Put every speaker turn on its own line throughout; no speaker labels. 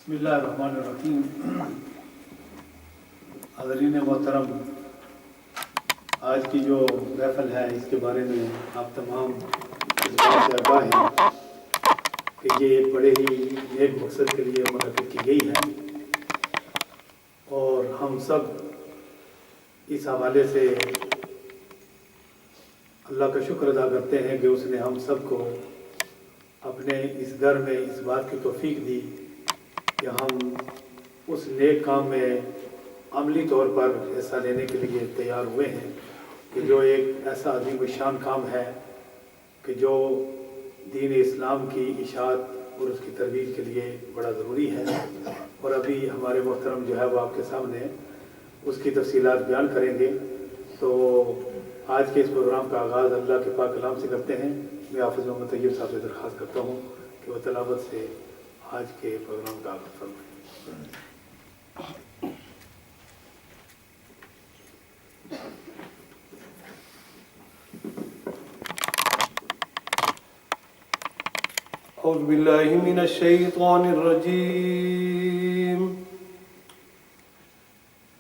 بسم اللہ الرحمن الرحیم۔ حاضرین محترم، آج کی جو محفل ہے اس کے بارے میں آپ تمام اس بات سے آگاہ ہیں کہ یہ ایک بڑے ہی نیک مقصد کے لیے منعقد کی گئی ہے، اور ہم سب اس حوالے سے اللہ کا شکر ادا کرتے ہیں کہ اس نے ہم سب کو اپنے اس گھر میں اس بات کی توفیق دی کہ ہم اس نیک کام میں عملی طور پر حصہ لینے کے لیے تیار ہوئے ہیں، کہ جو ایک ایسا عظیم الشان کام ہے کہ جو دین اسلام کی اشاعت اور اس کی ترویج کے لیے بڑا ضروری ہے۔ اور ابھی ہمارے محترم جو ہے وہ آپ کے سامنے اس کی تفصیلات بیان کریں گے۔ تو آج کے اس پروگرام کا آغاز اللہ کے پاک کلام سے کرتے ہیں۔ میں حافظ محمد طیب صاحب سے درخواست کرتا ہوں کہ وہ تلاوت سے آج کے پروگرام کا آغاز فرمائیں۔
اعوذ باللہ من الشیطان الرجیم،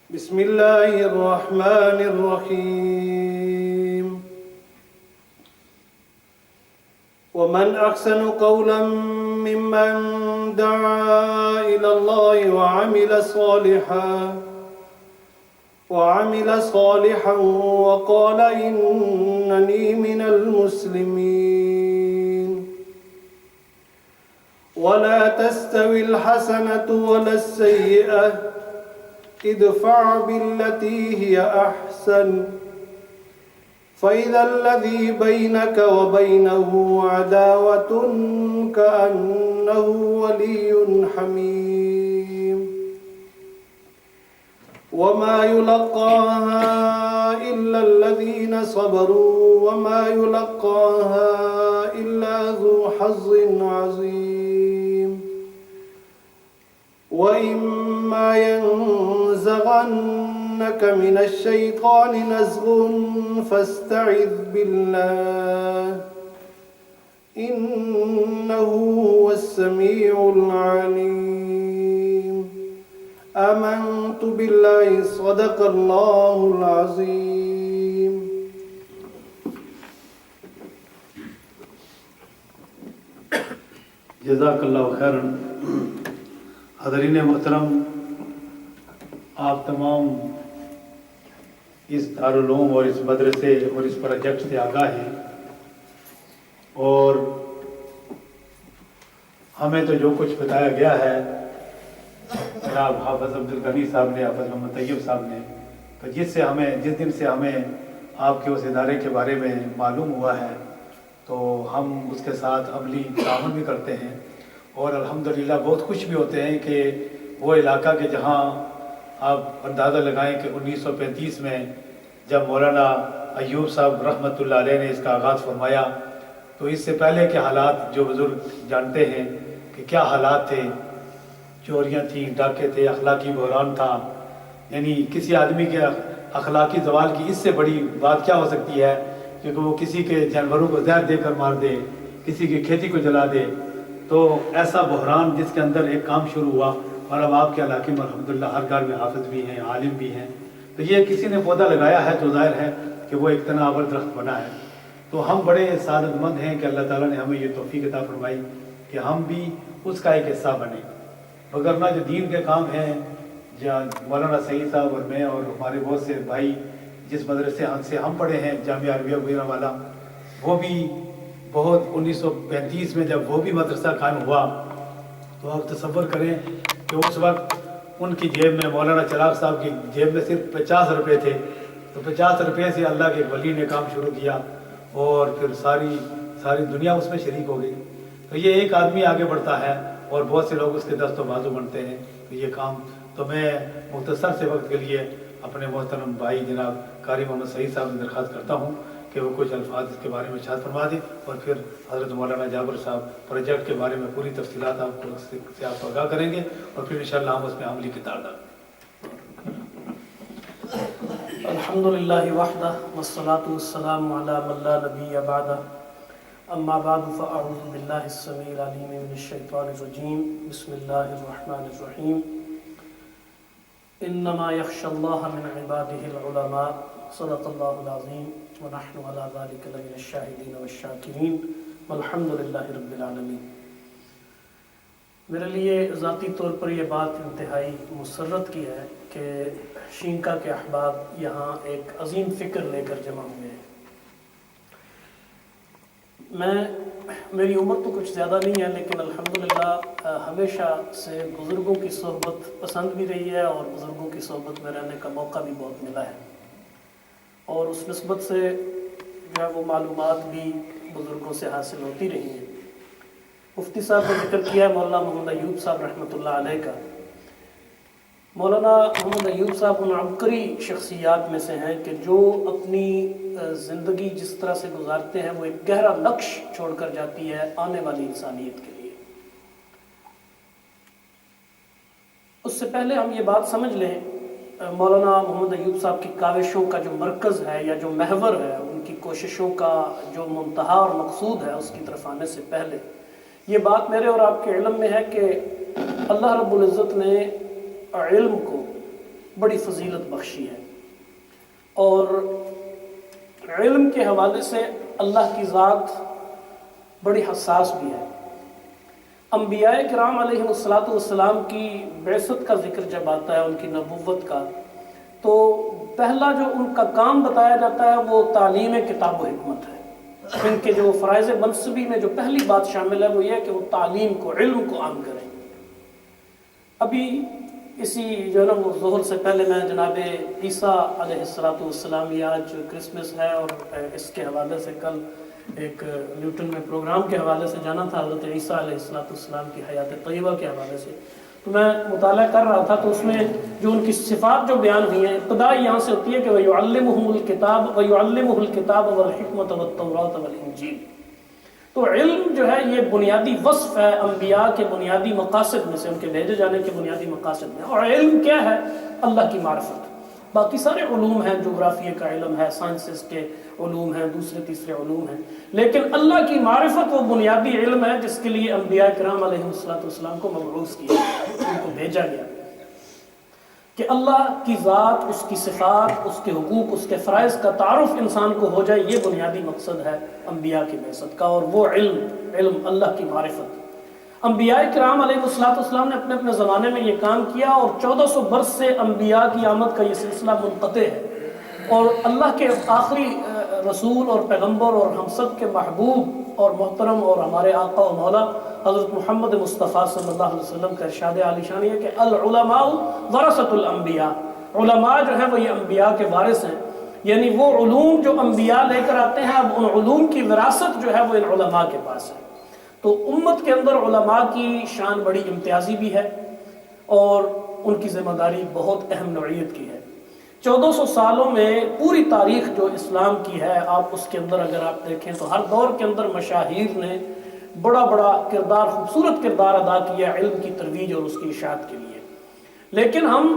بسم اللہ الرحمن الرحیم۔ ومن احسن قولا ممن دعا الى اللہ وعمل صالحا وقال اننی من المسلمین۔ ولا تستوي الحسنة ولا السيئة ادفع بالتي هي أحسن فإذا الذي بينك وبينه عداوة كأنه ولي حميم وما يلقاها إلا الذين صبروا وما يلقاها إلا ذو حظ عظيم وإما ينزغنك من الشيطان نزغ فاستعذ بالله إنه هو السميع العليم۔ آمنت بالله صدق الله العظيم۔
جزاک اللہ خیراً۔ حاضرین محترم، آپ تمام اس دارالعلوم اور اس مدرسے اور اس پروجیکٹ سے آگاہ ہیں، اور ہمیں تو جو کچھ بتایا گیا ہے جناب حافظ عبدالغنی صاحب نے، حافظ محمد طیب صاحب نے، تو جس دن سے ہمیں آپ کے اس ادارے کے بارے میں معلوم ہوا ہے تو ہم اس کے ساتھ عملی تعاون بھی کرتے ہیں، اور الحمدللہ بہت خوش بھی ہوتے ہیں کہ وہ علاقہ کے جہاں آپ اندازہ لگائیں کہ 1935 میں جب مولانا ایوب صاحب رحمۃ اللہ علیہ نے اس کا آغاز فرمایا، تو اس سے پہلے کے حالات جو بزرگ جانتے ہیں کہ کیا حالات تھے، چوریاں تھیں، ڈاکے تھے، اخلاقی بحران تھا، یعنی کسی آدمی کے اخلاقی زوال کی اس سے بڑی بات کیا ہو سکتی ہے کہ وہ کسی کے جانوروں کو زہر دے کر مار دے، کسی کی کھیتی کو جلا دے۔ تو ایسا بحران جس کے اندر ایک کام شروع ہوا، اور اب آپ کے علاقے میں الحمدللہ ہر گھر میں حافظ بھی ہیں، عالم بھی ہیں، تو یہ کسی نے پودا لگایا ہے تو ظاہر ہے کہ وہ ایک تناور درخت بنا ہے۔ تو ہم بڑے سعادت مند ہیں کہ اللہ تعالیٰ نے ہمیں یہ توفیق عطا فرمائی کہ ہم بھی اس کا ایک حصہ بنے، وگرنہ جو دین کے کام ہیں، مولانا سعید صاحب اور میں اور ہمارے بہت سے بھائی جس مدرسے سے ہم پڑھے ہیں، جامعہ عربیہ گوجرانوالہ، وہ بھی بہت 1935 میں جب وہ بھی مدرسہ قائم ہوا تو آپ تصور کریں کہ اس وقت ان کی جیب میں، مولانا چراغ صاحب کی جیب میں صرف 50 روپے تھے، تو 50 روپے سے اللہ کے ولی نے کام شروع کیا، اور پھر ساری دنیا اس میں شریک ہو گئی۔ تو یہ ایک آدمی آگے بڑھتا ہے اور بہت سے لوگ اس کے دست و بازو بنتے ہیں، تو یہ کام تو میں مختصر سے وقت کے لیے اپنے محترم بھائی جناب قاری محمد سعید صاحب سے درخواست کرتا ہوں کہ وہ کچھ الفاظ اس کے بارے میں ارشاد فرما دیں، اور پھر حضرت مولانا جابر صاحب پروجیکٹ کے بارے میں پوری تفصیلات آپ کو آگاہ کریں گے، اور پھر انشاءاللہ ہم اس میں عملی کردار ڈالیں گے۔
الحمدللہ وحدہ والصلاة والسلام علی من لا نبی بعدہ اما بعد فاعوذ باللہ السمیع العلیم من الشیطان الرجیم بسم اللہ الرحمن الرحیم انما یخشی اللہ من عبادہ العلماء صدق اللہ العظیم ونحن علی ذلک لمن الشاہدین والشاکرین والحمد للہ رب العالمین۔ میرے لیے ذاتی طور پر یہ بات انتہائی مسرت کی ہے کہ شینکا کے احباب یہاں ایک عظیم فکر لے کر جمع ہوئے ہیں۔ میری عمر تو کچھ زیادہ نہیں ہے، لیکن الحمدللہ ہمیشہ سے بزرگوں کی صحبت پسند بھی رہی ہے اور بزرگوں کی صحبت میں رہنے کا موقع بھی بہت ملا ہے، اور اس نسبت سے جو ہے وہ معلومات بھی بزرگوں سے حاصل ہوتی رہی ہیں۔ مفتی صاحب نے ذکر کیا ہے مولانا محمد ایوب صاحب رحمۃ اللہ علیہ کا۔ مولانا محمد ایوب صاحب ان عبقری شخصیات میں سے ہیں کہ جو اپنی زندگی جس طرح سے گزارتے ہیں وہ ایک گہرا نقش چھوڑ کر جاتی ہے آنے والی انسانیت کے لیے۔ اس سے پہلے ہم یہ بات سمجھ لیں، مولانا محمد ایوب صاحب کی کاوشوں کا جو مرکز ہے یا جو محور ہے، ان کی کوششوں کا جو منتہا اور مقصود ہے، اس کی طرف آنے سے پہلے یہ بات میرے اور آپ کے علم میں ہے کہ اللہ رب العزت نے علم کو بڑی فضیلت بخشی ہے، اور علم کے حوالے سے اللہ کی ذات بڑی حساس بھی ہے۔ انبیاء کرام علیہم السلام کی بعثت کا ذکر جب آتا ہے، ان کی نبوت کا، تو پہلا جو ان کا کام بتایا جاتا ہے وہ تعلیم کتاب و حکمت ہے۔ ان کے جو فرائض منصبی میں جو پہلی بات شامل ہے وہ یہ ہے کہ وہ تعلیم کو، علم کو عام کریں۔ ابھی اسی جو ہے نا وہ ظہر سے پہلے میں جناب عیسیٰ علیہ السلام، یہ آج کرسمس ہے اور اس کے حوالے سے کل ایک نیوٹن میں پروگرام کے حوالے سے جانا تھا حضرت عیسیٰ علیہ السلام کی حیات طیبہ کے حوالے سے، تو میں مطالعہ کر رہا تھا، تو اس میں جو ان کی صفات جو بیان ہوئی ہیں، ابتدا یہاں سے ہوتی ہے کہ وَيُعَلِّمُهُمُ الْكِتَابَ وَالْحِكْمَةَ وَالتَّوْرَاةَ وَالْإِنْجِيلَ۔ تو علم جو ہے یہ بنیادی وصف ہے انبیاء کے بنیادی مقاصد میں سے، ان کے بھیجے جانے کے بنیادی مقاصد میں۔ اور علم کیا ہے؟ اللہ کی معرفت۔ باقی سارے علوم ہیں، جغرافیے کا علم ہے، سائنسز کے علوم ہیں، دوسرے تیسرے علوم ہیں، لیکن اللہ کی معرفت وہ بنیادی علم ہے جس کے لیے انبیاء کرام علیہ السلام کو مبعوث کیا، ان کو بھیجا گیا، کہ اللہ کی ذات، اس کی صفات، اس کے حقوق، اس کے فرائض کا تعارف انسان کو ہو جائے۔ یہ بنیادی مقصد ہے انبیاء کی بعثت کا، اور وہ علم اللہ کی معرفت۔ انبیاء کرام علیہ السلام نے اپنے اپنے زمانے میں یہ کام کیا، اور 1400 برس سے انبیاء کی آمد کا یہ سلسلہ منقطع ہے، اور اللہ کے آخری رسول اور پیغمبر اور ہم سب کے محبوب اور محترم اور ہمارے آقا و مولا حضرت محمد مصطفیٰ صلی اللہ علیہ وسلم کا ارشاد عالی شان ہے کہ العلماء ورثۃ الانبیاء، علماء جو ہیں وہ یہ انبیاء کے وارث ہیں، یعنی وہ علوم جو انبیاء لے کر آتے ہیں، اب ان علوم کی وراثت جو ہے وہ ان علماء کے پاس ہے۔ تو امت کے اندر علماء کی شان بڑی امتیازی بھی ہے، اور ان کی ذمہ داری بہت اہم نوعیت کی ہے۔ 1400 سالوں میں پوری تاریخ جو اسلام کی ہے، آپ اس کے اندر اگر آپ دیکھیں تو ہر دور کے اندر مشاہیر نے بڑا بڑا کردار، خوبصورت کردار ادا کیا علم کی ترویج اور اس کی اشاعت کے لیے، لیکن ہم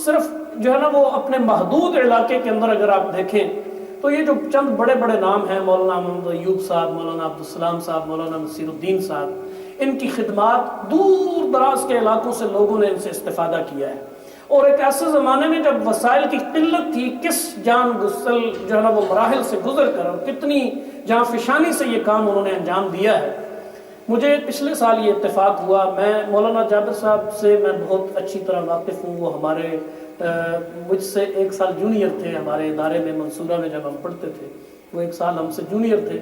صرف جو ہے نا وہ اپنے محدود علاقے کے اندر اگر آپ دیکھیں تو یہ جو چند بڑے بڑے نام ہیں، مولانا محمد ایوب صاحب، مولانا عبدالسلام صاحب، مولانا نصیر الدین صاحب، ان کی خدمات دور دراز کے علاقوں سے لوگوں نے ان سے استفادہ کیا ہے، اور ایک ایسے زمانے میں جب وسائل کی قلت تھی، کس جان گسل جو ہے نا وہ مراحل سے گزر کر اور کتنی جان فشانی سے یہ کام انہوں نے انجام دیا ہے۔ مجھے پچھلے سال یہ اتفاق ہوا، میں مولانا جابر صاحب سے میں بہت اچھی طرح واقف ہوں، وہ ہمارے مجھ سے 1 سال جونیئر تھے، ہمارے ادارے میں منصورہ میں جب ہم پڑھتے تھے وہ 1 سال ہم سے جونیئر تھے۔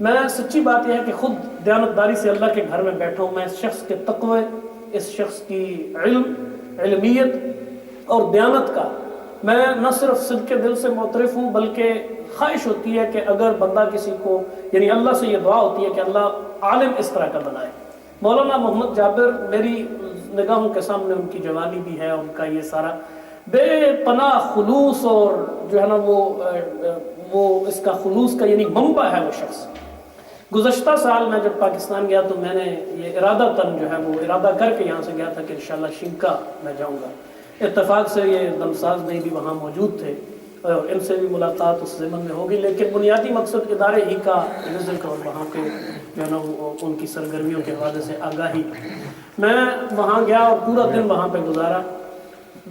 میں سچی بات یہ ہے کہ خود دیانتداری سے اللہ کے گھر میں بیٹھا ہوں، میں اس شخص کے تقوی، اس شخص کی علمیت اور دیانت کا میں نہ صرف صدق دل سے معترف ہوں، بلکہ خواہش ہوتی ہے کہ اگر بندہ کسی کو، یعنی اللہ سے یہ دعا ہوتی ہے کہ اللہ عالم اس طرح کا بنائے۔ مولانا محمد جابر میری نگاہوں کے سامنے ان کی جوانی بھی ہے، ان کا یہ سارا بے پناہ خلوص، اور جو ہے نا وہ اس کا خلوص کا یعنی منبع ہے وہ شخص۔ گزشتہ سال میں جب پاکستان گیا تو میں نے یہ ارادہ کر کے یہاں سے گیا تھا کہ انشاءاللہ شنکا میں جاؤں گا۔ اتفاق سے یہ دمساز بھائی بھی وہاں موجود تھے، اور ان سے بھی ملاقات اس ضمن میں ہوگی، لیکن بنیادی مقصد ادارے ہی کا وزٹ اور وہاں پہ جو ہے نا وہ ان کی سرگرمیوں کے حوالے سے آگاہی۔ میں وہاں گیا اور پورا دن وہاں پہ گزارا،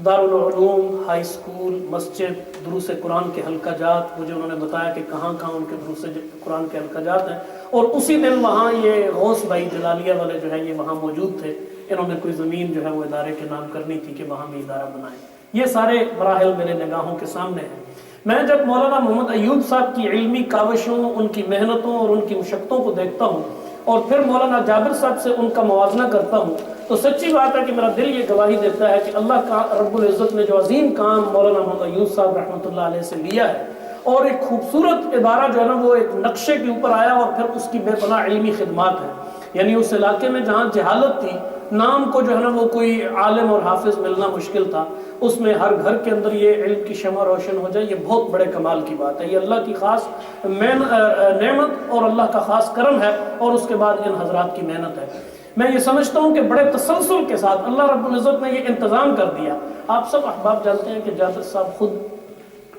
دارالعلوم، ہائی اسکول، مسجد، دروس قرآن کے حلقہ جات، مجھے انہوں نے بتایا کہ کہاں کہاں ان کے دروس قرآن کے حلقہ جات ہیں، اور اسی دن وہاں یہ غوث بھائی جلالیہ والے جو ہے یہ وہاں موجود تھے، انہوں نے کوئی زمین جو ہے وہ ادارے کے نام کرنی تھی کہ وہاں بھی ادارہ بنائیں۔ یہ سارے مراحل میرے نگاہوں کے سامنے ہیں۔ میں جب مولانا محمد ایوب صاحب کی علمی کاوشوں، ان کی محنتوں اور ان کی مشقتوں کو دیکھتا ہوں اور پھر مولانا جابر صاحب سے ان کا موازنہ کرتا ہوں، تو سچی بات ہے کہ میرا دل یہ گواہی دیتا ہے کہ اللہ کا رب العزت نے جو عظیم کام مولانا محمد ایوب صاحب رحمۃ اللہ علیہ سے لیا ہے، اور ایک خوبصورت ادارہ جو ہے نا وہ ایک نقشے کے اوپر آیا، اور پھر اس کی بے پناہ علمی خدمات ہیں۔ یعنی اس علاقے میں جہاں جہالت تھی، نام کو جو ہے نا وہ کوئی عالم اور حافظ ملنا مشکل تھا، اس میں ہر گھر کے اندر یہ علم کی شمع روشن ہو جائے، یہ بہت بڑے کمال کی بات ہے۔ یہ اللہ کی خاص نعمت اور اللہ کا خاص کرم ہے، اور اس کے بعد ان حضرات کی محنت ہے۔ میں یہ سمجھتا ہوں کہ بڑے تسلسل کے ساتھ اللہ رب العزت نے یہ انتظام کر دیا۔ آپ سب احباب جانتے ہیں کہ جابر صاحب خود،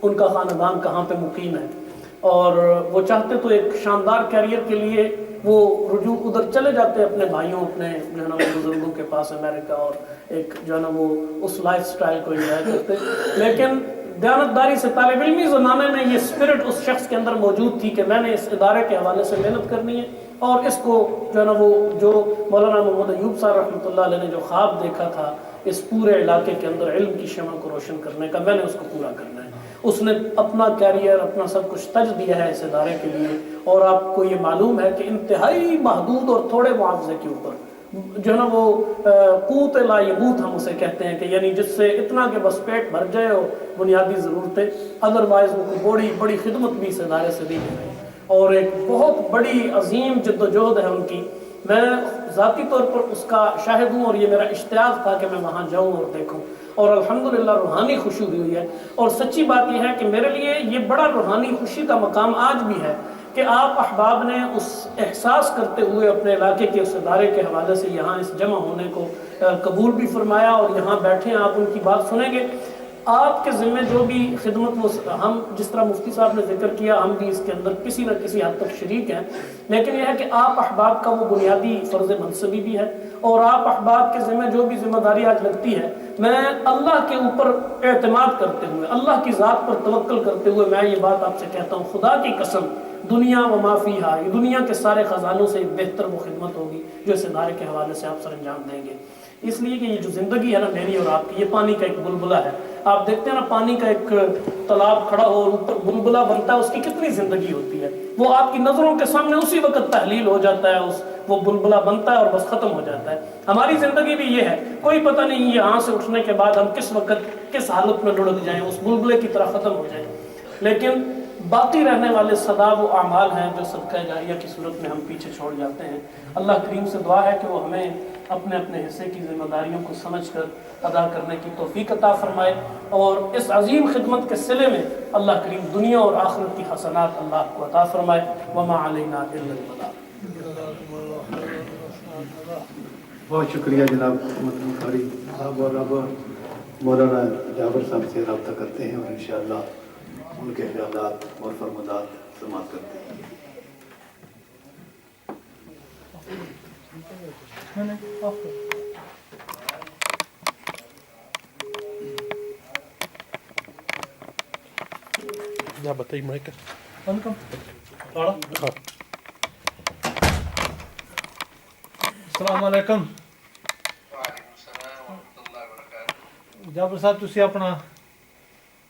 ان کا خاندان کہاں پہ مقیم ہے، اور وہ چاہتے تو ایک شاندار کیریئر کے لیے وہ رجوع ادھر چلے جاتے اپنے بھائیوں، اپنے جو ہے نا وہ بزرگوں کے پاس امریکہ، اور ایک جو ہے نا وہ اس لائف سٹائل کو انجوائے کرتے، لیکن دیانتداری سے طالب علمی زمانے میں یہ اسپرٹ اس شخص کے اندر موجود تھی کہ میں نے اس ادارے کے حوالے سے محنت کرنی ہے، اور اس کو جو ہے نا وہ جو مولانا محمد ایوب صاحب رحمۃ اللہ علیہ نے جو خواب دیکھا تھا اس پورے علاقے کے اندر علم کی شمع کو روشن کرنے کا، میں نے اس کو پورا کرنا ہے۔ اس نے اپنا کیریئر، اپنا سب کچھ تج دیا ہے اس ادارے کے لیے، اور آپ کو یہ معلوم ہے کہ انتہائی محدود اور تھوڑے معاوضے کے اوپر جو ہے نا وہ قوت لا یبوت ہم اسے کہتے ہیں، کہ یعنی جس سے اتنا کہ بس پیٹ بھر جائے اور بنیادی ضرورتیں، ادروائز وہ بڑی بڑی خدمت بھی اس ادارے سے دی جائے، اور ایک بہت بڑی عظیم جدوجہد ہے ان کی۔ میں ذاتی طور پر اس کا شاہد ہوں، اور یہ میرا اشتیاق تھا کہ میں وہاں جاؤں اور دیکھوں، اور الحمدللہ روحانی خوشی ہوئی ہے۔ اور سچی بات یہ ہے کہ میرے لیے یہ بڑا روحانی خوشی کا مقام آج بھی ہے کہ آپ احباب نے اس احساس کرتے ہوئے اپنے علاقے کے اس ادارے کے حوالے سے یہاں اس جمع ہونے کو قبول بھی فرمایا، اور یہاں بیٹھے آپ ان کی بات سنیں گے۔ آپ کے ذمہ جو بھی خدمت، وہ ہم جس طرح مفتی صاحب نے ذکر کیا، ہم بھی اس کے اندر کسی نہ کسی حد تک شریک ہیں، لیکن یہ ہے کہ آپ احباب کا وہ بنیادی فرض منصبی بھی ہے، اور آپ احباب کے ذمہ جو بھی ذمہ داری آج لگتی ہے، میں اللہ کے اوپر اعتماد کرتے ہوئے، اللہ کی ذات پر توکل کرتے ہوئے میں یہ بات آپ سے کہتا ہوں، خدا کی قسم، دنیا و ما فیہا، یہ دنیا کے سارے خزانوں سے بہتر وہ خدمت ہوگی جو اس ادارے کے حوالے سے آپ سر انجام دیں گے۔ اس لیے کہ یہ جو زندگی ہے نا میری اور آپ کی، یہ پانی کا ایک بلبلہ ہے۔ آپ دیکھتے ہیں نا پانی کا ایک تالاب کھڑا ہو اور اوپر بلبلہ بنتا ہے، اس کی کتنی زندگی ہوتی ہے، وہ آپ کی نظروں کے سامنے اسی وقت تحلیل ہو جاتا ہے، وہ بلبلہ بنتا ہے اور بس ختم ہو جاتا ہے۔ ہماری زندگی بھی یہ ہے، کوئی پتہ نہیں یہاں سے اٹھنے کے بعد ہم کس وقت کس حالت میں لڑک جائیں، اس بلبلے کی طرح ختم ہو جائیں، لیکن باقی رہنے والے سدا و اعمال ہیں جو صدقہ جاریہ کی صورت میں ہم پیچھے چھوڑ جاتے ہیں۔ اللہ کریم سے دعا ہے کہ وہ ہمیں اپنے اپنے حصے کی ذمہ داریوں کو سمجھ کر ادا کرنے کی توفیق عطا فرمائے، اور اس عظیم خدمت کے صلے میں اللہ کریم دنیا اور آخرت کی حسنات اللہ کو عطا فرمائے۔ وما علینا الا البلاغ۔
بہت شکریہ جناب محمد بخاری صاحب، اور اب مولانا جابر صاحب سے رابطہ کرتے ہیں اور انشاءاللہ ان کے خیالات اور فرمودات سماعت کرتے ہیں۔
یا بتائیے مائک
السلام علیکم۔ جابر صاحب تسی اپنا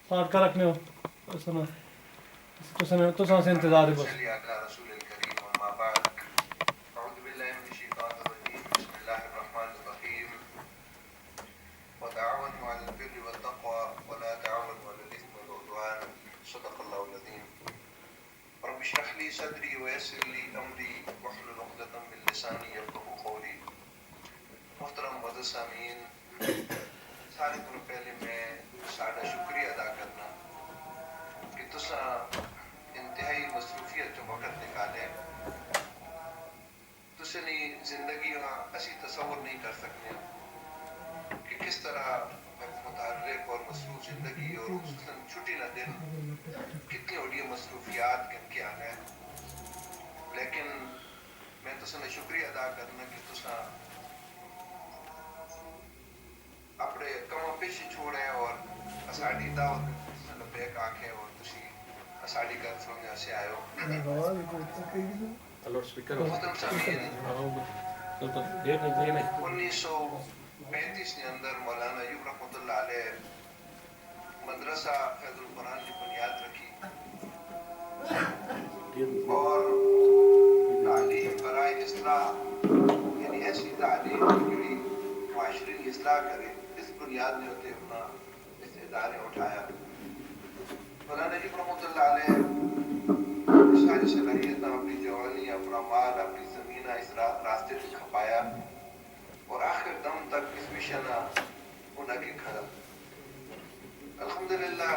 سٹارٹ کر رکھنے ہو، تساں سے انتظار ہے بس۔
صدری ویسر لی امری واحلل عقدۃ من لسانی یفقهوا قولی۔ محترم معزز سامعین، سارے تو پہلے میں ساڈا شکریہ ادا کرنا کہ تساں انتہائی مصروفیت جو وقت نکالے، تسیں زندگی اسی تصور نہیں کر سکتے کہ کس طرح متحرک اور مصروف زندگی اور خصوصاً چھٹی نہ دن کتنی وڈی مصروفیات کن کے آنا ہے، لیکن میں تو سن شکریہ ادا کرنا کہ تسا اپنے کم پیچھے چھوڑے اور اساڑی دعوت لبیک آکھے اور تسی اساڑی گل سننے سے آئے ہو۔ محترم سامعین، 1935 کے اندر مولانا ایوب رحمۃ اللہ علیہ مدرسہ فیض القرآن کی بنیاد رکھی اور تعلیم برائے اصلاح، یعنی ایسی تعلیم کی معاشرے کی اصلاح کرے، اس بنیاد نے ہوتے اپنا اس ادارے اٹھایا۔ مولانا ایوب رحمۃ اللہ علیہ ساری صلاحیت اپنی جوانی، اپنا مال، اپنی زمینہ اس راستے سے کھپایا اور آخر دم تک اس مشن انہاں کے کھڑا۔ الحمدللہ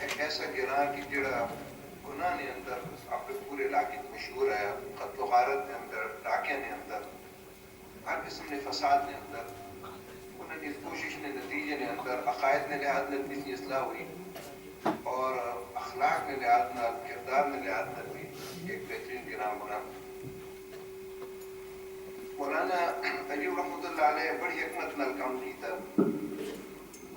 ایک ایسا گراں کی جڑا گناہ نے اندر اپنے پورے علاقے مشہور ہے، قتل و غارت نے اندر، ڈاکے نے اندر، ہر قسم نے فساد نے اندر، انہوں کی کوشش نے نتیجے نے اندر عقائد نے لحاظ میں بھی اصلاح ہوئی اور اخلاق نے لحاظ نال، کردار نے لحاظ نال بھی ایک بہترین گراں بنا۔ مولانا ایوب رحمۃ اللہ علیہ بڑی حکمت نال کام کیتا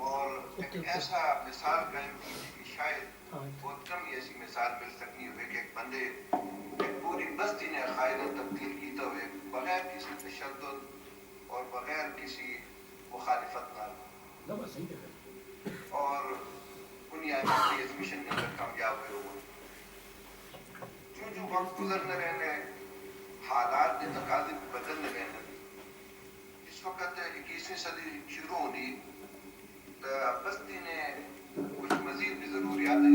اور ایک ایسا مثال قائم کی کہ شاید بہت کم ہی ایسی مثال مل سکنی ہوئے کہ ایک بندے ایک پوری بستی نے عقائد تبدیل کیتا ہوئے بغیر کسی تشدد اور بغیر کسی مخالفت نہ، اور دنیا میں اس مشن کے اندر کامیاب ہوئے ہوئے۔ جو وقت گزرنے رہنے، حالات کے تقاضے بدلنے رہنے، اس وقت 21ویں صدی شروع ہوئی تو بستی نے کچھ مزید بھی ضروریات ہیں۔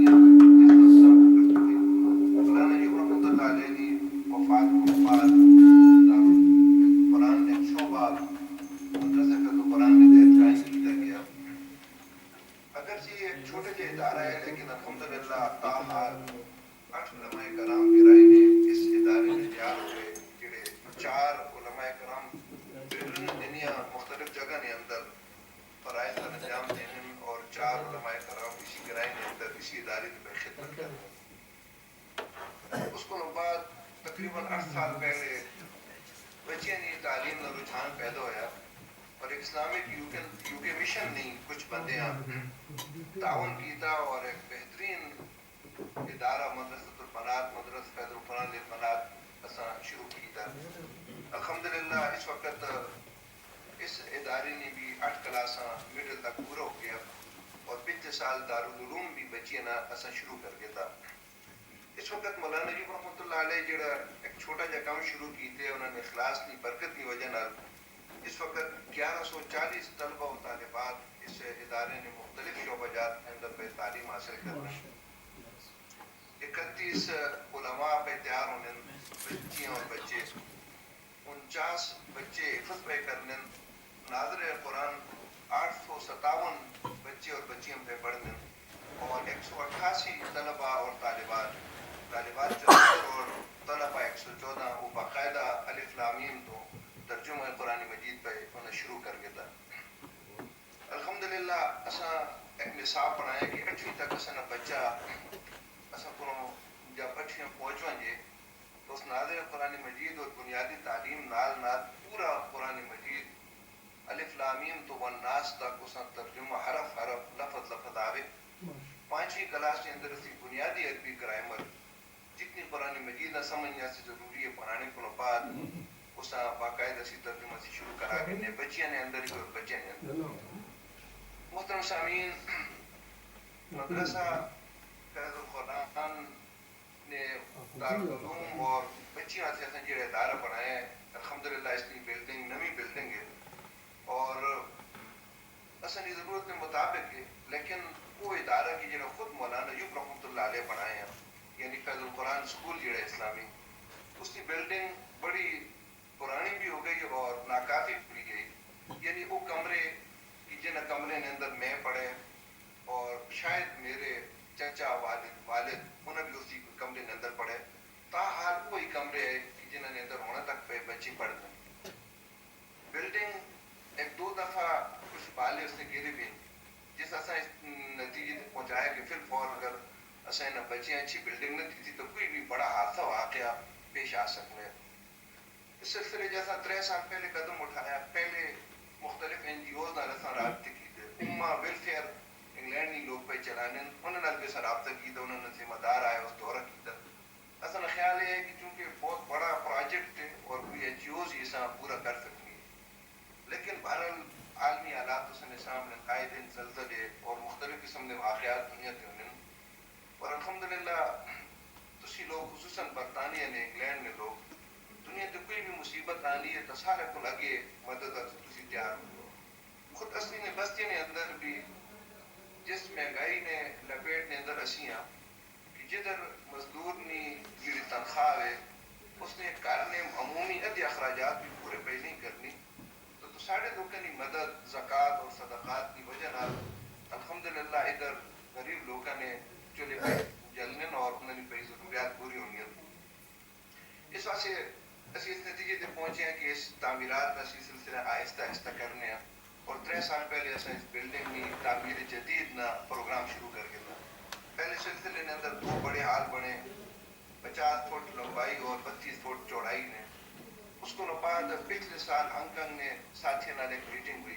مولانا ایوب رحمۃ اللہ علیہ کی وفات کے بعد قرآن نے شعبہ مدرسہ فیض القرآن میں قائم کیا گیا۔ اگرچہ یہ ایک چھوٹے سے ادارہ ہے لیکن الحمدللہ تاحال 8 علماء کرام کی رائے نے اس ادارے میں تیار ہوئے، جڑے 4 علماء کرام بیرون دنیا مختلف جگہ نے اندر فرائض کا انجام دینے اور 4 علماء کرام اسی کرائے نے اندر اسی ادارے کی خدمت کرنے۔ اس کو بعد تقریباً 8 سال پہلے بچیاں کی تعلیم کا رجحان پیدا ہوا اور ایک اسلامک یو کے مشن نہیں کچھ بندے تعاون کیتا اور ایک بہترین ادارہ مدرسۃ البنات، مدرسہ فیض القرآن للبنات اساں شروع کیتا۔ الحمدللہ اس وقت اس ادارے نے بھی 8 کلاساں مڈل تک پورا ہو گیا اور پچھلے سال دارالعلوم بھی بچیاں نہ اساں شروع کر گیا تھا۔ اس وقت مولانا ایوب رحمۃ اللہ علیہ جڑا ایک چھوٹا جا کام شروع کیتے انہوں نے اخلاص کی برکت کی وجہ نال اس وقت 1140 طلبہ و طالبات اس ادارے نے مختلف شعبہ جات کے اندر پہ تعلیم حاصل کرنا، 31 علماء پہ تیار ہونے، بچیاں اور بچے، 49 بچے حفظ پہ کرنے، ناظر قرآن 857 بچے اور بچیاں پہ پڑھنے اور 188 طلبہ اور طالبات 74 اور طلبہ 114 وہ باقاعدہ الف لام میم تو ترجمہ قرآن مجید پہ انہیں شروع کر کے تھا۔ الحمدللہ اساں ایک نصاب بنایا کہ 8ویں تک اساں بچہ اساں کو جب 8ویں پہنچ ونجے تو اس ناظر قرآن مجید اور بنیادی تعلیم نال نال پورا قرآن مجید الف لام میم تو والناس تک اساں ترجمہ حرف حرف لفظ لفظ آوے۔ 5ویں کلاس کے اندر اسی بنیادی عربی گرامر جتنی قرآن مجید نہ سمجھنا سے ضروری ہے پڑھانے کو بعد اسا باقاعدہ اسی ترجمہ سے شروع کرا کے بچیاں نے اندر ہی اور بچے نے اندر۔ محترم سامعین، مدرسہ فیض القرآن نے دارالعلوم اور بچیاں سے اساں جڑا ادارہ بنایا ہے، الحمدللہ اس کی بلڈنگ نوی بلڈنگ ہے اور اساں کی ضرورت کے مطابق ہے، لیکن وہ ادارہ کی جڑا خود مولانا ایوب رحمۃ اللہ علیہ بنائے ہیں، یعنی فیض القرآن اسکول جڑا اسلامی، اس کی بلڈنگ بڑی پرانی بھی ہو گئی اور ناکافی بھی گئی، یعنی وہ کمرے کی جن کمرے نے اندر میں پڑھے اور شاید میرے چچا والد انہیں بھی اسی کمرے نے اندر پڑھے، تاحال وہی کمرے ہے کہ جنہوں نے اندر ہونے تک پہ بچے پڑھتے۔ بلڈنگ ایک 2 دفعہ کچھ بالے اس نے گرے بھی جس اصل اس نتیجے تک پہنچایا کہ فی الفور اگر اصل بچیاں اچھی بلڈنگ نہ تھی تو کوئی بھی بڑا حادثہ واقعہ پیش آ سکتا ہے. اس سلسلے جیسا 3 سال پہلے قدم اٹھایا. پہلے مختلف NGOز نال اساں رابطے کیتے. اما ویلفیئر انگلینڈ نہیں لوگ پہ چلانے انہوں نے بھی رابطہ کیا. انہوں نے ذمہ دار آیا اس دورہ کیا. اصل خیال یہ ہے کہ چونکہ بہت بڑا پروجیکٹ ہے اور کوئی NGOز یہ سا پورا کر سکتی ہے. لیکن بہرحال عالمی حالات اس نے سامنے قائد زلزلے اور مختلف قسم کے واقعات دنیا کے ہونے. اور الحمدللہ تسی لوگ خصوصاً برطانیہ نے انگلینڈ نے لوگ دنیا کی کوئی بھی مصیبت آنی ہے تو سارے کو لگے مدد تسی تیار ہو. خود اصلی نے بستی نے اندر بھی جس مہنگائی نے لپیٹ نے اندر اسیاں کہ جدھر مزدور نے جیڑی تنخواہ ہے اس نے کارنے عمومی ادھی اخراجات بھی پورے پہ نہیں کرنی تو ساڑھے لوگوں کی مدد زکوٰۃ اور صدقات کی وجہ نال الحمدللہ ادھر غریب لوگوں نے چولہے پہ جلنے اور انہوں نے ضروریات پوری ہونی. اس واسطے اسی اس نتیجے تک پہنچے ہیں کہ اس تعمیرات کا سلسلہ آہستہ آہستہ کرنے ہیں. اور 3 سال پہلے اس بلڈنگ میں تعمیر جدید نا پروگرام شروع کر کے تھا. پہلے سلسلے نے اندر 2 بڑے ہال بنے 50 فٹ لمبائی اور 32 فٹ چوڑائی نے. اس کو بعد پچھلے سال ہانگ کانگ نے ساتھیوں نال ایک میٹنگ ہوئی.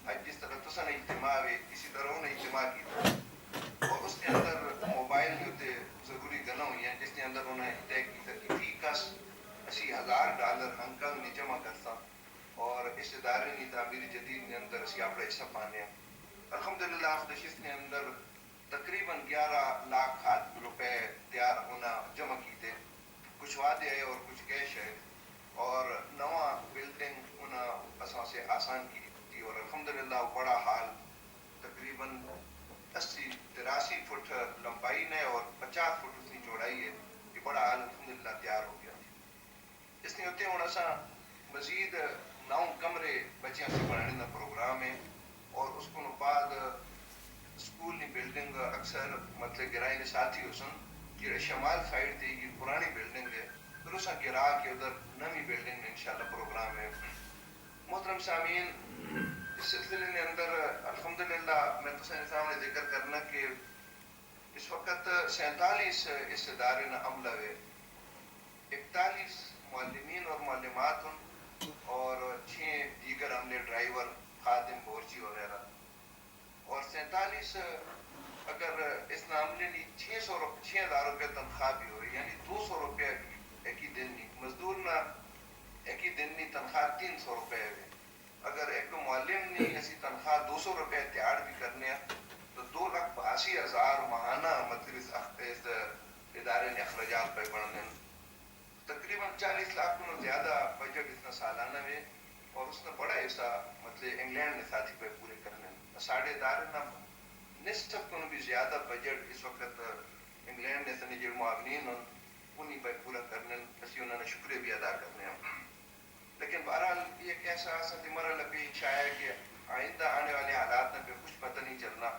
آج جس طرح تو نے اجتماع ہوئے اسی طرح انہوں نے اجتماع کیا اور اس کے اندر موبائل کے ہوتے ضروری گنا ہوئی ہیں جس کے اندر انہوں نے طے کیا کہ فی کس $80,000 ہانگ کانگ نے جمع کرتا اور اس ادارے کی تعمیر جدید کے اندر اسی اپنا حصہ پانے. الحمدللہ نشست کے اندر تقریباً 11 لاکھ روپے تیار ہونا جمع کیتے. کچھ وعدے آئے اور کچھ کیش ہے اور نواں بلڈنگ انہیں اساں سے آسان کی تھی. اور الحمدللہ بڑا حال تقریباً 80-83 فٹ لمبائی نے اور 50 فٹ اس کی چوڑائی ہے. یہ بڑا حال الحمدللہ تیار ہو گیا. اس نے ہوتے ہوں اساں مزید 9 کمرے بچیاں سے بنانے کا پروگرام ہے. اور اس کو بعد اسکول کی بلڈنگ اکثر مطلب گرائے کے ساتھی ہو سن جو شمال سائڈ تھی یہ پرانی بلڈنگ ہے پھر اسا گرا کے ادھر نئی بلڈنگ میں انشاءاللہ پروگرام ہے. محترم سامعین اس سلسلے کے اندر الحمدللہ میں تو سامنے ذکر کرنا کہ اس وقت 47 اس ادارے نے عملہ ہے. 41 معلمین اور معلمات اور 6 دیگر عملے ڈرائیور خادم بورچی وغیرہ. اور 47 اگر اس معاملے میں 6,000 روپے تنخواہ بھی ہوئی یعنی 200 روپے ایک ہی دن کی مزدور نہ ایک ہی دن کی تنخواہ 300 روپے ہے. اگر ایک معلم نے ایسی تنخواہ 200 روپے تیار بھی کرنے تو 2,82,000 ماہانہ مطلب اس ادارے نے اخراجات پہ بڑھنے. تقریباً 40 لاکھ کو زیادہ بجٹ اس نے سالانہ ہے اور اس نے بڑا حصہ مطلب انگلینڈ نے ساتھی پہ پورے کرنے. ساڑھے ادارے نہ نصف کو بھی زیادہ بجٹ اس وقت انگلینڈ نے سنے جو معاونین انہیں پہ پورا کرنے اسی انہوں نے شکریہ بھی ادا کرنے ہیں. لیکن بہرحال یہ ایک ایسا ساتھ مرحلہ پیش آیا کہ آئندہ آنے والے حالات میں کچھ پتہ نہیں چلنا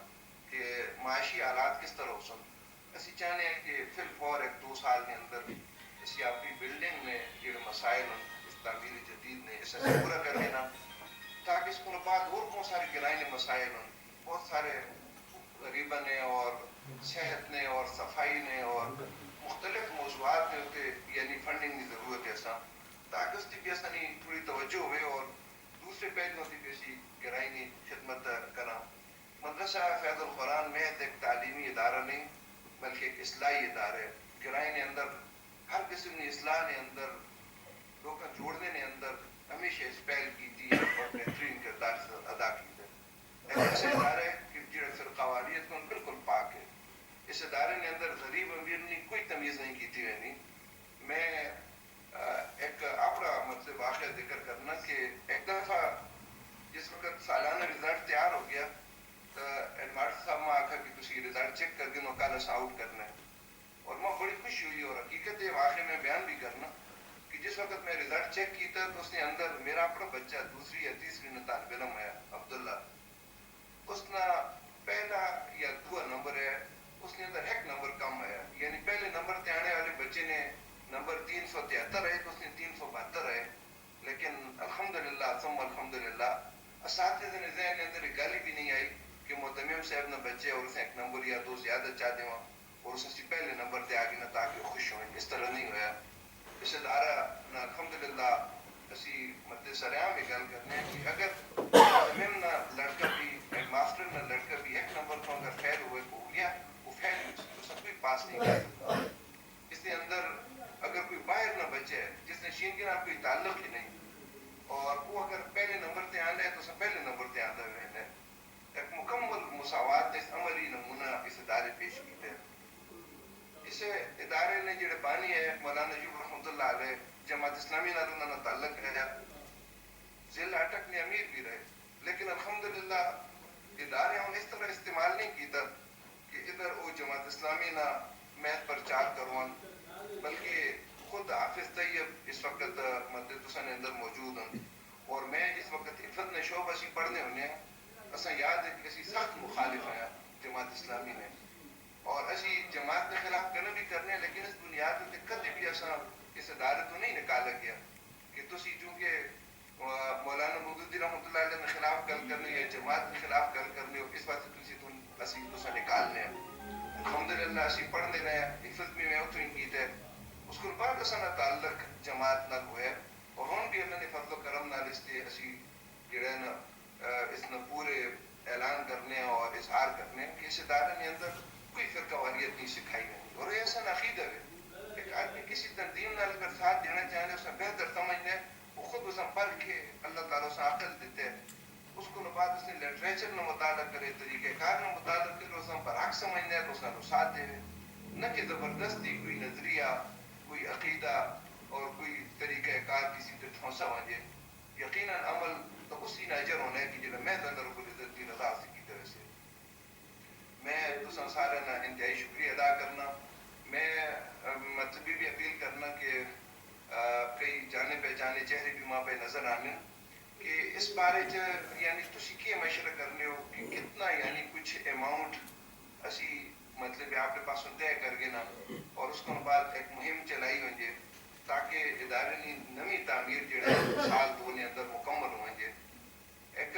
کہ معاشی حالات کس طرح ہو سن. اسی چاہنے ہیں کہ فی الفور 1-2 سال کے اندر اسی اپنی بلڈنگ میں جو مسائل اس تعمیر جدید نے اسے پورا کر لینا تاکہ اس کو بعد اور بہت سارے گرائنے مسائل بہت سارے غریبہ نے اور صحت نے اور صفائی نے اور مختلف موضوعات میں ہوتے یعنی فنڈنگ کی ضرورت ہے ایسا تاکہ اس کی بھی ایسا نہیں تھوڑی توجہ ہوئے اور دوسرے پہلووں کی بھی ایسی گرائنی خدمت کرنا. مدرسہ فیض القرآن محض ایک تعلیمی ادارہ نہیں بلکہ ایک اصلاحی ادارہ ہے. گرائن کے اندر ہر قسم کی اصلاح کے اندر لوگ جوڑنے کے اندر ہمیشہ اس پہل کی تھی اور بہترین کردار ادا کی ہے. ایسے ادارے کہ جو فرقواریت کو بالکل پاک ہے. اس ادارے کے اندر غریب امیر نے کوئی تمیز نہیں کی تھی. میں ایک اپنا مطلب واقعہ ذکر کرنا کہ ایک دفعہ جس وقت سالانہ رزلٹ تیار ہو گیا تو ایڈمانس صاحب میں آخر کہ تھی رزلٹ چیک کر دیں کل اسا آؤٹ کرنا ہے. اور میں بڑی خوشی ہوئی اور حقیقت واقعے میں بیان بھی کرنا کہ جس وقت میں رزلٹ چیک کیا تو اس نے اندر میرا اپنا بچہ 2ری یا 3ری میں طالب علم ہے عبداللہ. اس نے پہلا یا 2 نمبر ہے اس نے اندر 1 نمبر کم ہے یعنی پہلے نمبر تے آنے والے بچے نے نمبر 373 ہے تو اس نے 372 ہے. لیکن الحمدللہ ثم الحمدللہ اساتذہ نے ذہن کے اندر ایک گالی بھی نہیں آئی کہ متمم صاحب نہ بچے اور اسے ایک نمبر یا دو زیادہ چاہ دیں اور اس سے پہلے نمبر دے آگے نہ تاکہ خوش ہوئیں. اس طرح نہیں ہوا. اس ادارہ نہ الحمدللہ اسی مد سریام میں گل کرنے ہیں کہ اگر زمین نہ لڑکا بھی ایک ماسٹر نہ لڑکا بھی ایک نمبر کو اگر فیل ہوئے کو ہو گیا وہ فیل ہوئی تو سب کوئی پاس نہیں کر سکتا. اس کے اندر اگر کوئی باہر نہ بچے جس نے شین کے نام کوئی تعلق ہی نہیں اور وہ اگر پہلے نمبر تے آنا ہے تو سب پہلے نمبر تے آنا رہنا ہے. ایک مکمل مساوات اس عملی نمونہ اس ادارے پیش کیتے ہیں. اس ادارے نے جڑے بانی ہے مولانا یوب رحمۃ اللہ علیہ جماعت اسلامی نہ تعلق ہے ضلع اٹک نے امیر بھی رہے لیکن الحمدللہ ادارے ہم اس طرح استعمال نہیں کیتا کہ ادھر وہ جماعت اسلامی نہ میت پرچار کروان بلکہ خود حافظ طیب اس وقت مدد حسن اندر موجود ہیں اور میں جس وقت عفت نے شعبہ سی پڑھنے ہونے اسا یاد ہے کہ اسی سخت مخالف ہیں جماعت اسلامی نے اور اسی جماعت کے خلاف کرنے بھی کرنے لیکن اس بنیاد پہ کبھی بھی ایسا اس ادارے تو نہیں نکالا گیا کہ تسی چونکہ مولانا مودودی رحمۃ اللہ علیہ کے خلاف گل کرنے یا جماعت کے خلاف گل کرنے ہو اس بات سے تسی اسی تو نکالنے ہیں. الحمدللہ اسی پڑھنے رہے حفظ بھی میں اتو ان کی تھے اس کو بعد اسا تعلق جماعت نال ہوئے اور ہم بھی اللہ نے فضل و کرم نال اس لیے اسی جڑے نا اس نے پورے اعلان کرنے اور اظہار کرنے کہ اس ادارے نے اندر کوئی فرقہ واریت نہیں سکھائی نہیں اور ایسا عقیدہ ہے ایک آدمی کسی تنظیم نال اگر ساتھ دینا چاہے اسے بہتر سمجھنے وہ خود اسے پڑھ کے اللہ تعالیٰ اسے عقل دیتے اس کو بعد اس نے لٹریچر نہ مطالعہ کرے طریقہ کار نہ مطالعہ کرے اسے برعکس سمجھنے تو اسے ساتھ دے نہ کہ زبردستی کوئی نظریہ کوئی عقیدہ اور کوئی طریقہ کار کسی پہ ٹھونسا وجے. یقیناً عمل تو اسی نے اجر ہونا ہے کہ جب میں اللہ رب العزت کی رضا سے کی طرح سے میں تو سارے نا انتہائی شکریہ ادا کرنا. میں مطلبی بھی اپیل کرنا کہ کئی جانے پہچانے چہرے بھی وہاں پہ نظر آنے کہ اس بارے یعنی تسی کیا مشورہ کرنے ہو کہ کتنا یعنی کچھ اماؤنٹ اسی مطلب آپ کے پاس طے کر گے نا اور اس کو بعد ایک مہم چلائی ہوئے تاکہ ادارے کی نمی تعمیر جڑے سال دو نے اندر مکمل ہوئیں. ایک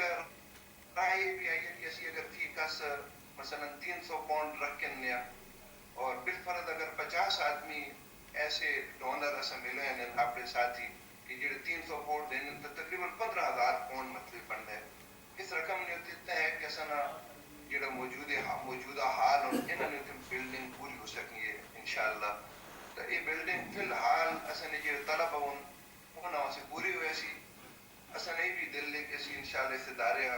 رائے بھی آئی ہے کہ اسی اگر فی کس مثلا 300 پاؤنڈ رکھ کے نیا اور بالفرض اگر 50 آدمی ایسے ڈونر ایسا ملے ہیں اپنے ساتھی کہ جڑے 300 پاؤنڈ دینے تو تقریباً 15,000 پاؤنڈ مطلب بن ہے. اس رقم نے اتنا ہے کہ ایسا نا جڑا موجودہ حال اور انہوں نے بلڈنگ پوری ہو سکنی ہے انشاءاللہ. تو یہ بلڈنگ فی الحال ایسا نے جو طلب ہونا سے پوری ہوئے سی ایسا نہیں بھی دل لے کے سی انشاءاللہ اس ادارے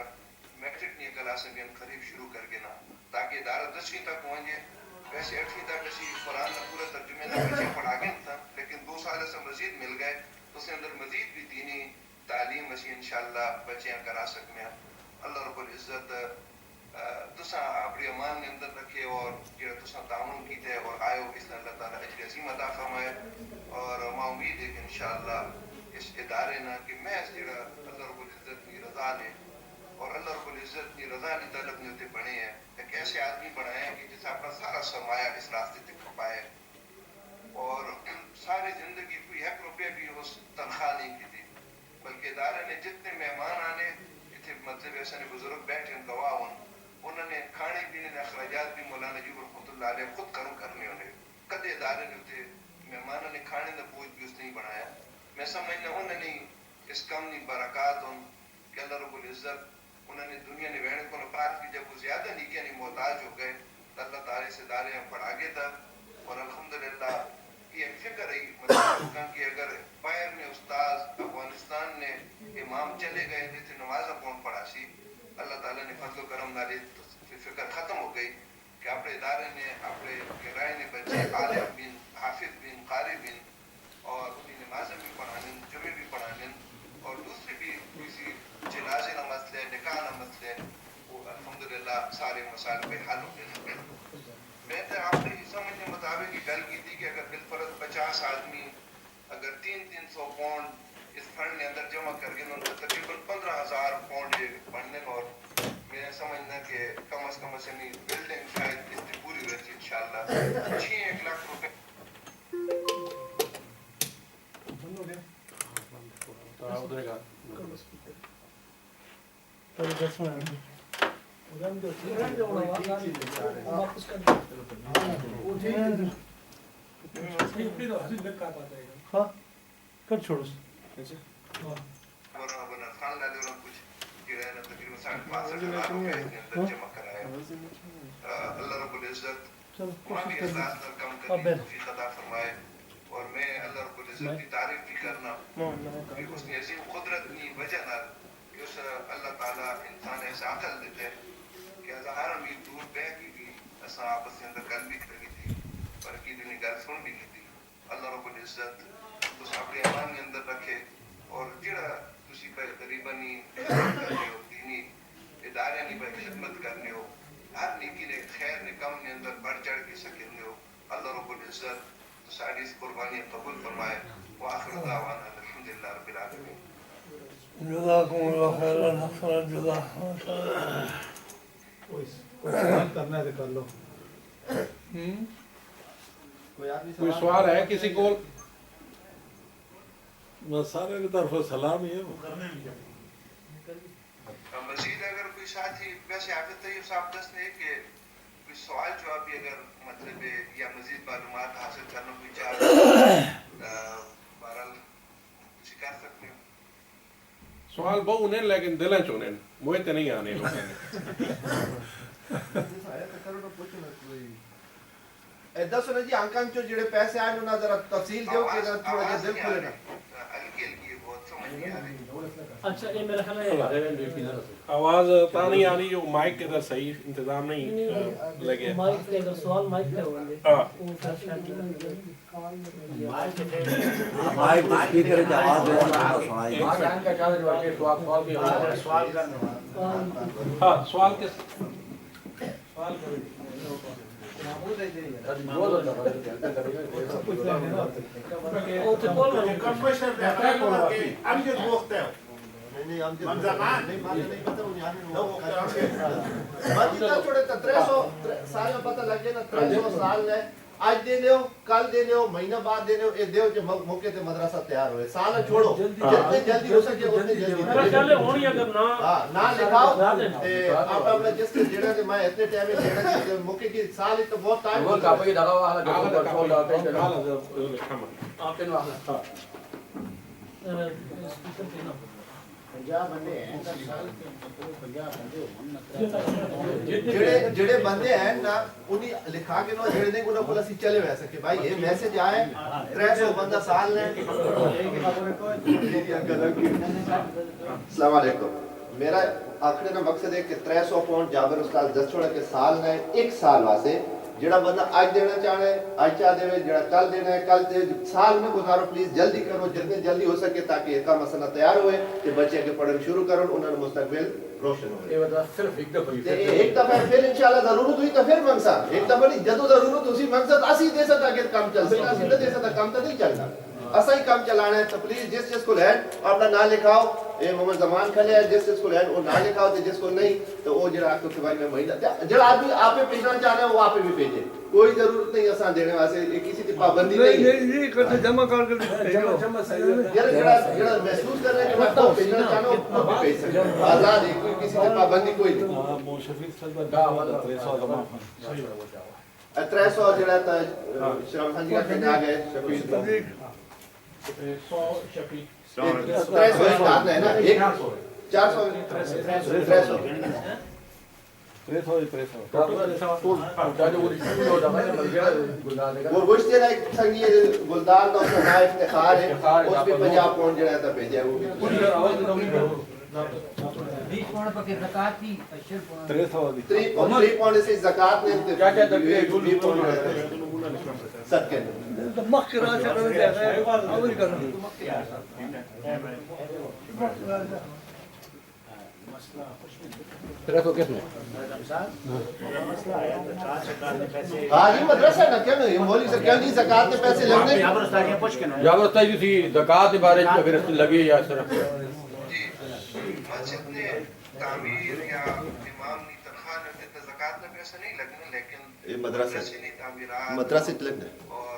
میٹرک نہیں کلاسیں بھی ہم قریب شروع کر کے نا تاکہ ادارہ 10ویں تک پہنچے. ویسے 8ویں تک اسی قرآن کا پورا ترجمے نہ بچے پڑھا گئے تھا لیکن 2 سال سے مزید مل گئے تو اس کے اندر مزید بھی دینی تعلیم اسی انشاءاللہ بچیاں کرا سکتے ہیں. اللہ رب العزت تسا اپنی امان کے اندر رکھے اور جو تسا تعاون کیتے اور آئے ہو اس اللہ تعالیٰ اجر عظیم عطا فرمائے. اور میں امید ہے کہ انشاءاللہ اس ادارے نہ کہ میں جڑا اللہ رب العزت کی رضا نے اور اللہ رب العزت کی رضا نے طلب نے ہوتے بنے ہیں ایک ایسے آدمی بنائے ہیں کہ جسے اپنا سارا سرمایہ اس راستے تک کھپائے اور ساری زندگی کوئی 1 روپیہ بھی اس تنخواہ نہیں کی تھی بلکہ ادارے نے جتنے مہمان آنے اتنے مطلب ایسے بزرگ بیٹھے ہیں گواہ انہوں نے کھانے پینے کے اخراجات بھی مولانا جی رحمۃ اللہ علیہ خود کرنے انہیں کدے ادارے نے ہوتے مہمانوں نے کھانے کا بوجھ بھی اس نہیں بنایا. میں سمجھنا انہوں نے اس کم کی برکات کہ اللہ رب العزت انہوں نے دنیا نے ویڑ کو پار کی جب وہ زیادہ نیکیاں نہیں محتاج ہو گئے تو اللہ تعالیٰ سے ادارے ہم پڑھا گئے تھا اور الحمدللہ یہ فکر رہی مطلب کہ اگر باہر نے استاد افغانستان نے امام چلے گئے جیسے نماز کون پڑھا سی اللہ تعالیٰ نے فضل و کرم ڈالے فکر ختم ہو گئی کہ اپنے ادارے نے اپنے کرائے نے بچے عالم بن حافظ بن قاری بن اور انہیں نمازیں بھی پڑھانے جمعے بھی پڑھانے اور دوسری بھی کسی جنازے کا مسئلے نکاح کا مسئلے وہ الحمدللہ سارے مسائل پہ حل ہو گئے. میں تو آپ نے سمجھنے مطابق یہ گل کی تھی کہ اگر بالفرض 50 آدمی اگر 300 پاؤنڈ اس فنڈ کے اندر جمع کر کے ان کو تقریباً 15,000 پاؤنڈ یہ بننے اور میں سمجھنا کہ کم از کم سے بلڈنگ شاید اس کی پوری ہوئی تھی انشاءاللہ 1 لاکھ روپے.
ہاں کر چھوڑو
ورنہ خان لالے اور کچھ جو ہے نا تقریباً 65,000 روپے اس کے اندر جمع کرایا. اللہ رب العزت وہاں بھی اخلاص نہ کم کرنے کی توفیق عطا فرمائے. اور میں اللہ رب العزت کی تعریف بھی کرنا کہ اس نے عظیم قدرت کی وجہ نہ کہ اس اللہ تعالیٰ انسان ایسا عقل دیتے ہیں کہ ہزار میل دور بہ کی بھی ایسا آپس کے اندر گل بھی کری تھی پر کی دنی گل سن بھی کی تھی. اللہ رب العزت اس اپنے ایمان کے اندر رکھے اور جڑا تسی پہ غریبانی کرنے ہو دینی ادارے نہیں پہ خدمت کرنے ہو ہر نیکی نے خیر نے کم نے اندر بڑھ چڑھ کے سکنے ہو. اللہ رب العزت تو ساری اس قربانی قبول فرمائے. وآخر دعوانا الحمدللہ رب العالمین.
جزاکم اللہ خیرا حسنا جزاکم
کوئی سوال کرنا ہے تو کر لو.
کوئی سوال ہے کسی کو؟ میں سارے کی طرف سلام ہی ہے.
مزید اگر کوئی ساتھی ویسے حافظ طیب صاحب دس نے کہ کوئی سوال جواب بھی اگر مطلب ہے یا مزید معلومات حاصل کرنا کوئی چاہ بہرحال کچھ کر سکتے ہو.
سوال بہو نے لیکن دلیں چونے مجھے تو نہیں آنے لوگوں نے.
دسو نا جی آنکان چو جڑے پیسے آئے انہوں ذرا تفصیل دیو کہ تھوڑا جا دل کھولے نا.
ہلکی ہلکی بہت سمجھ نہیں آ رہی.
اچھا یہ میرا خیال ہے
آواز تا نہیں آنی جو مائک کے در صحیح انتظام نہیں لگے.
مائک پہ اگر سوال مائک پہ ہوگا
ہاں
مائک اسپیکر کی آواز سنائی.
ہاں سوال کس سوال
سال میں پتہ لگ گیا نا 300 سال ہے آج دے لیو کل دے لیو مہینہ بعد دے لیو یہ دیو جو موقع تے مدرسہ تیار ہوئے سال چھوڑو جتنے جلدی ہو سکے اتنے جلدی
میرا خیال ہے ہونی اگر نہ
نہ لکھاؤ آپ اپنا جس کے جڑا کہ میں اتنے ٹائم میں دینا موقع کی سال تو بہت ٹائم
آپ
جڑے بندے ہیں نا انہیں لکھا کے نو جڑے نہیں انہوں کو اسی چلے ویسے کہ بھائی یہ میسج آئے 300 بندہ سال نے. السلام علیکم. میرا آخری نا مقصد ہے کہ 300 پاؤنڈ جابر استاد دس چھوڑا کے سال نے ایک سال واسے جڑا بندہ آج دینا چاہے آج چاہ دے جڑا کل دینا ہے کل دے سال میں گزارو پلیز جلدی کرو جتنے جلدی ہو سکے تاکہ ایک مسئلہ تیار ہوئے کہ بچے کے پڑھنا شروع کرو انہوں نے مستقبل روشن ہو. ایک دفعہ پھر انشاءاللہ ضرورت ہوئی تو پھر منگسا ایک دفعہ نہیں جدو ضرورت اسی مقصد اسی دے سکتا کہ کام چل سکتا اسی دے سکتا کام تو نہیں چلنا اسا ہی کام چلانا ہے. تو پلیز جس کو لین اپنا نام لکھاؤ اے محمد زمان کھلے ہے جس کو لین وہ نام لکھاؤ تے جس کو نہیں تو وہ جڑا آپ کو کہ بھائی میں مہینہ جڑا آدمی آپ پہ بھیجنا چاہنا ہے وہ آپ پہ بھی بھیجے کوئی ضرورت نہیں اساں دینے واسطے کسی کی پابندی نہیں
نہیں کرتے جمع کر کے
جڑا محسوس کر رہے ہیں کہ میں خود بھیجنا چاہنا ہوں خود بھی بھیج سکتے ہیں آزاد ہے کوئی کسی کی پابندی کوئی نہیں. 300 جڑا تھا شرم خان جی کا کہنے آ گئے 300 ایک آدھا ہے نا 400 اور گوشت ہے ایک سنگی گلدار کا اس کا نام افتخار ہے اس پہ 50 پاؤنڈ جڑا تھا بھیجا ہے وہ بھی
20 پاؤنڈ پر زکات کی
3 پاؤنڈ سے زکات نے کیا کیا صدقے
مخرا چلو جیسا ہے عمل کرنا
ہاں جی مدرسہ نا کیا نہیں مولوی سے کیا نہیں زکات کے پیسے لگنے
جابر تائی تھی زکات کے بارے میں اگر لگے یا اس طرح
جی مسجد نے تعمیر یا امام کی تنخواہ نے زکات میں پیسے نہیں لگنے لیکن
مدرسے
تعمیرات
مدرسے لگنے
اور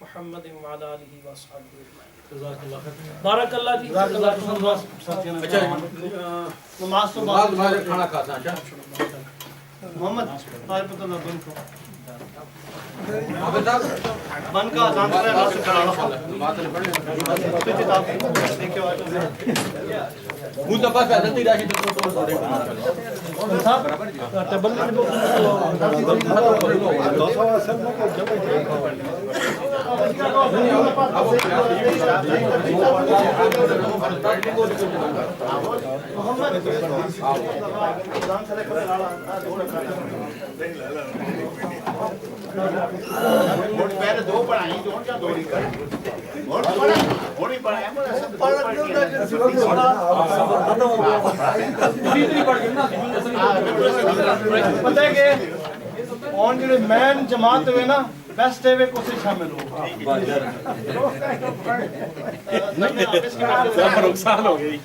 محمد وعلى آلہ وصحبہ اجمعین. بارک اللہ جی.
نماز تو بعد کھانا کھاتا ہے محمد آئے پتہ نہ بن کو بن کا اذان کر رہا ہے کرانا بات نہیں پڑھنے کتاب دیکھو بوتا پاس حضرت راشد تو صاحب ٹیبل
پہلے دو پڑھائی جو کیا دو ہی کر تھوڑی پڑھایا
پتہ ہے کہ آن جڑے مین جماعت ہوئے نا بیسٹ ہے کو سے شامل ہو
نقصان ہو گئی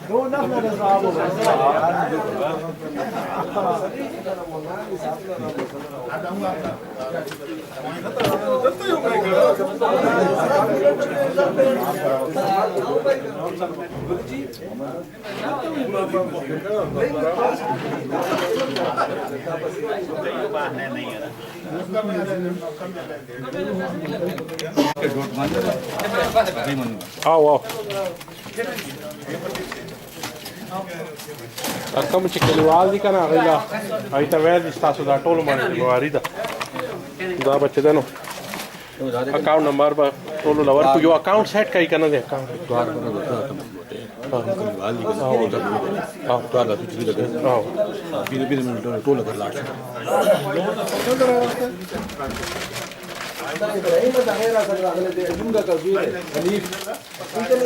آو آو کوم چې کلیوال دي کنه هغه ایته وایي چې تاسو دا ټول باندې مواري ده دا بچی ده نو اکاؤنٹ نمبر به ټول لور کو یو اکاؤنٹ سیټ کوي کنه ده اکاؤنٹ دوار کلیوال دي او دا د تجربه ده او بیر منټ ټول کر لاړ
ابراهيم د غیر سره راغله د جمعه کا زوی حنیف څنګه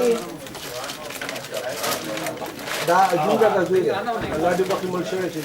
دا جمعه کا زوی الله دې په مل شوی چې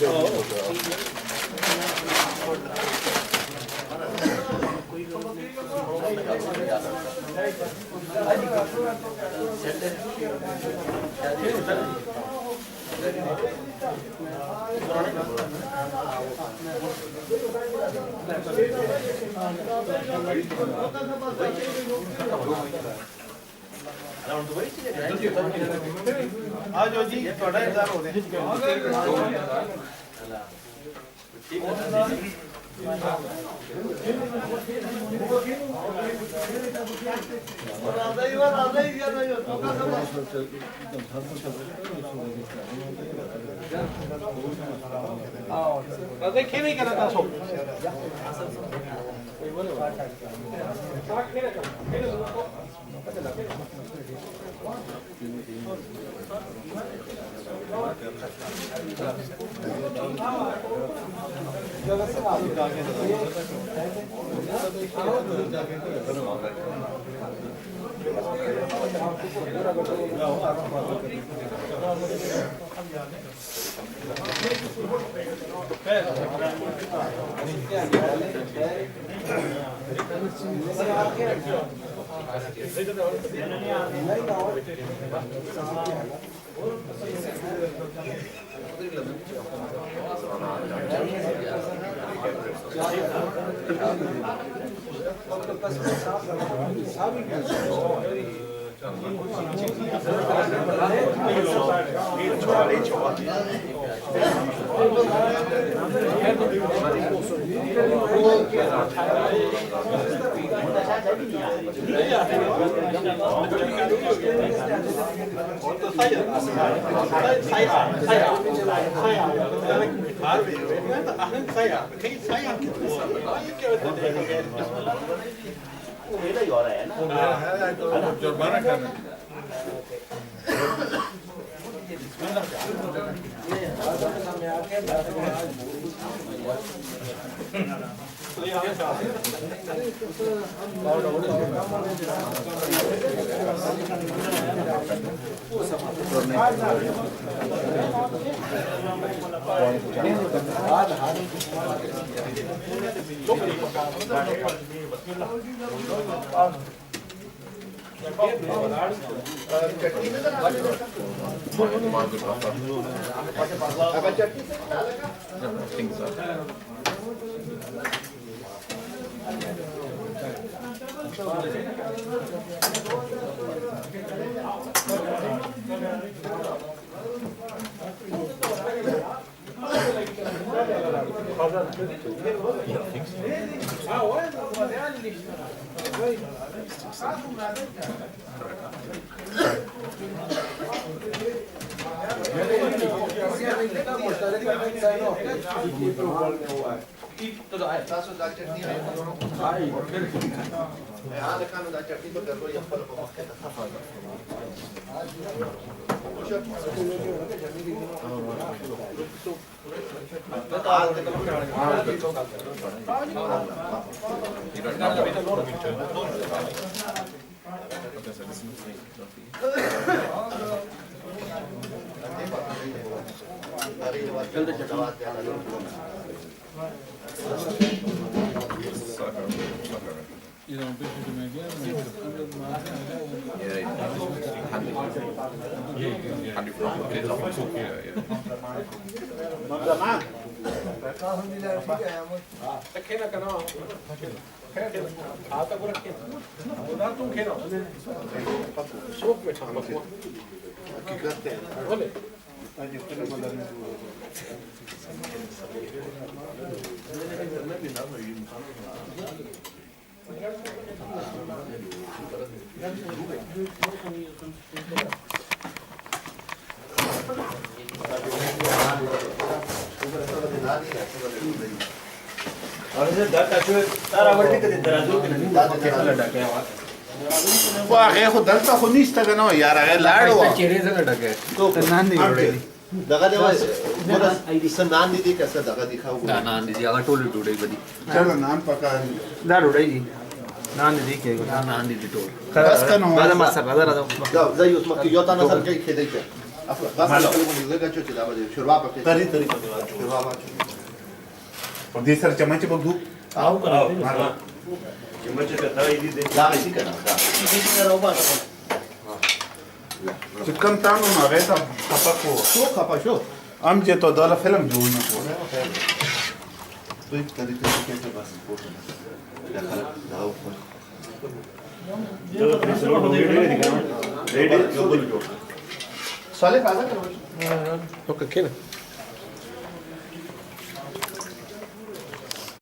آجو جی تھوڑا انتظار ہو رہے دیکھے نہیں کرا تھا سو
تاسو دا چټنی هاي حال کانو دا چټنی په درو یو خپل په مخ کې خفا
هغه خو دلته خو نشته کنه یار هغه لاړو
چیرې څنګه ډکه
تو نان دی دغه دی وای سنان دي که څه دغه دی خو
نان دي هغه ټوله ډوډۍ بدی
چلو نان پکا
دا ډوډۍ دي نان دي کې نان دي ټول
بس کنه
دا ما سره راځه
دا زي اوس مکه یو تا نظر کوي خېدای شه افلا بس له لګا چې دا به شروع پکې
تری تری
شروع
په دې سره چمچ په دو
او کنه
چمچ ته تای دي
دا شي کنه دا دې نه راوبا
چې کم تاسو نو هغه ته خپکو
شو خپا شو
ام چې ته دا فلم جوړ نه کوو
دوی تری تری کې ته بس پوښتنه دا خلک دا او صالح فازا کروش
اوكي كده